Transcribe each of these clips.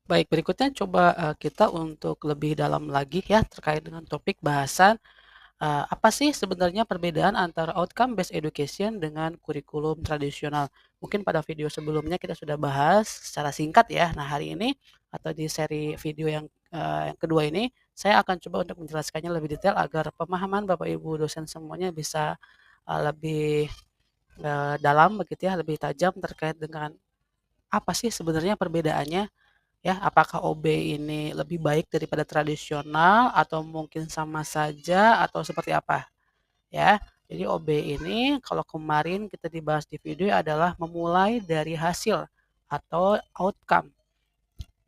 Baik, berikutnya coba, kita untuk lebih dalam lagi ya terkait dengan topik bahasan, apa sih sebenarnya perbedaan antara outcome based education dengan kurikulum tradisional? Mungkin pada video sebelumnya kita sudah bahas secara singkat ya. Nah, hari ini atau di seri video yang kedua ini, saya akan coba untuk menjelaskannya lebih detail agar pemahaman Bapak Ibu dosen semuanya bisa, lebih, dalam begitu ya, lebih tajam terkait dengan apa sih sebenarnya perbedaannya. Ya, apakah OB ini lebih baik daripada tradisional atau mungkin sama saja atau seperti apa, ya. Jadi OB ini kalau kemarin kita dibahas di video adalah memulai dari hasil atau outcome,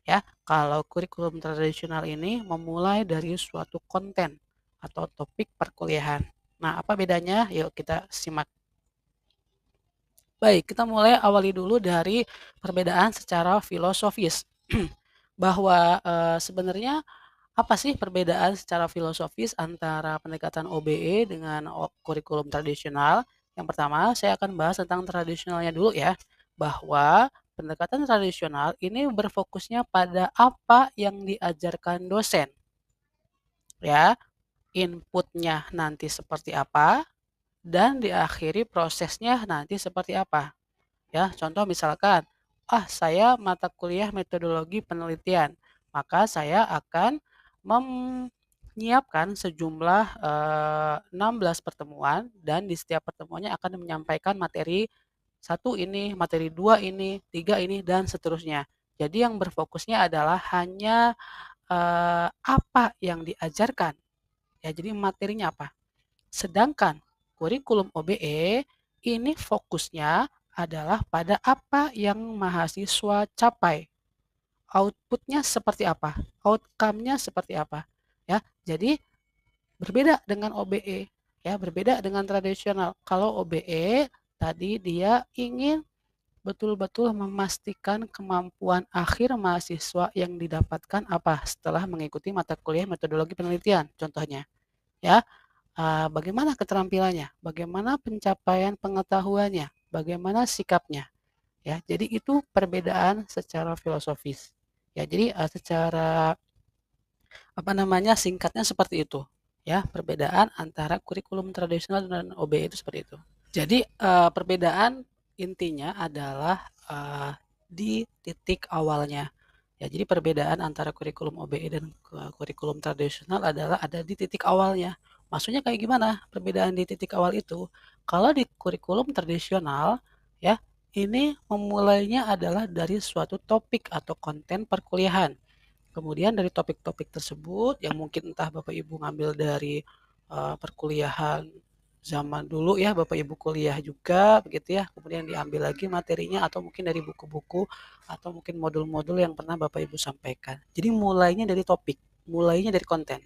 ya. Kalau kurikulum tradisional ini memulai dari suatu konten atau topik perkuliahan. Nah, apa bedanya? Yuk kita simak. Baik, kita mulai awali dulu dari perbedaan secara filosofis. Bahwa, sebenarnya apa sih perbedaan secara filosofis antara pendekatan OBE dengan kurikulum tradisional? Yang pertama, saya akan bahas tentang tradisionalnya dulu ya, bahwa pendekatan tradisional ini berfokusnya pada apa yang diajarkan dosen, ya, inputnya nanti seperti apa, dan diakhiri prosesnya nanti seperti apa. Ya, contoh misalkan, saya mata kuliah metodologi penelitian, maka saya akan menyiapkan sejumlah, 16 pertemuan dan di setiap pertemuannya akan menyampaikan materi satu ini, materi 2 ini, 3 ini, dan seterusnya. Jadi yang berfokusnya adalah hanya, apa yang diajarkan, ya jadi materinya apa. Sedangkan kurikulum OBE ini fokusnya adalah pada apa yang mahasiswa capai, output-nya seperti apa, outcome-nya seperti apa, ya. Jadi berbeda dengan OBE, ya, berbeda dengan tradisional. Kalau OBE tadi dia ingin betul-betul memastikan kemampuan akhir mahasiswa yang didapatkan apa, setelah mengikuti mata kuliah metodologi penelitian contohnya, ya. Bagaimana keterampilannya, bagaimana pencapaian pengetahuannya, bagaimana sikapnya, ya. Jadi itu perbedaan secara filosofis. Ya, jadi, secara apa namanya, singkatnya seperti itu, ya, perbedaan antara kurikulum tradisional dan OBE itu seperti itu. Jadi, perbedaan intinya adalah, di titik awalnya. Ya, jadi perbedaan antara kurikulum OBE dan kurikulum tradisional adalah ada di titik awalnya. Maksudnya kayak gimana perbedaan di titik awal itu? Kalau di kurikulum tradisional, ya, ini memulainya adalah dari suatu topik atau konten perkuliahan. Kemudian dari topik-topik tersebut yang mungkin entah Bapak Ibu ngambil dari, perkuliahan zaman dulu ya, Bapak Ibu kuliah juga begitu ya, kemudian diambil lagi materinya atau mungkin dari buku-buku atau mungkin modul-modul yang pernah Bapak Ibu sampaikan. Jadi mulainya dari topik, mulainya dari konten,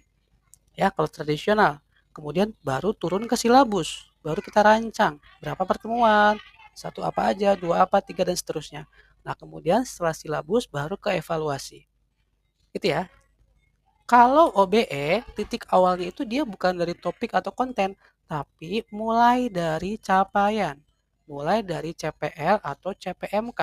ya kalau tradisional. Kemudian baru turun ke silabus, baru kita rancang berapa pertemuan, satu apa aja, dua apa, tiga dan seterusnya. Nah, kemudian setelah silabus baru ke evaluasi, gitu ya. Kalau OBE, titik awalnya itu dia bukan dari topik atau konten, tapi mulai dari capaian, mulai dari CPL atau CPMK.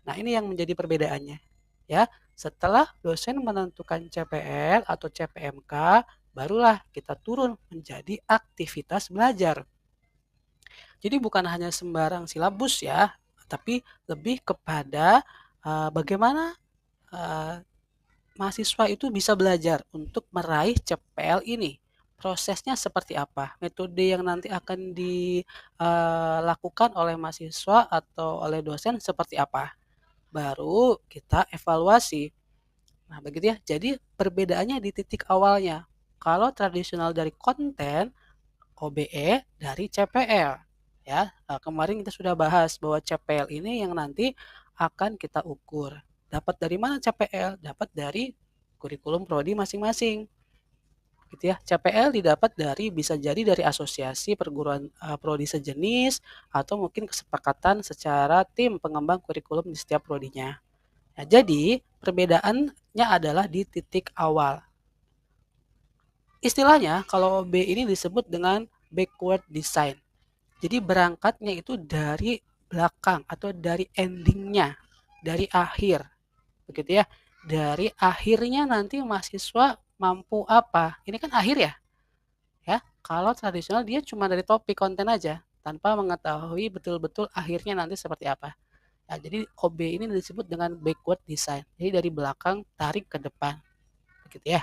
Nah, ini yang menjadi perbedaannya, ya. Setelah dosen menentukan CPL atau CPMK, barulah kita turun menjadi aktivitas belajar. Jadi bukan hanya sembarang silabus ya, tapi lebih kepada, bagaimana, eee mahasiswa itu bisa belajar untuk meraih CPL ini. Prosesnya seperti apa? Metode yang nanti akan dilakukan oleh mahasiswa atau oleh dosen seperti apa? Baru kita evaluasi. Nah, begitu ya. Jadi perbedaannya di titik awalnya. Kalau tradisional dari konten, OBE dari CPL. Ya, kemarin kita sudah bahas bahwa CPL ini yang nanti akan kita ukur. Dapat dari mana CPL? Dapat dari kurikulum prodi masing-masing, gitu ya. CPL didapat dari bisa jadi dari asosiasi perguruan, prodi sejenis atau mungkin kesepakatan secara tim pengembang kurikulum di setiap prodinya. Nah, jadi perbedaannya adalah di titik awal. Istilahnya kalau B ini disebut dengan backward design. Jadi berangkatnya itu dari belakang atau dari endingnya, dari akhir, begitu ya. dari akhirnya nanti mahasiswa mampu apa. Ini kan akhir ya, ya. Kalau tradisional dia cuma dari topik konten aja tanpa mengetahui betul-betul akhirnya nanti seperti apa. Ya, jadi OB ini disebut dengan backward design. Jadi dari belakang tarik ke depan, begitu ya.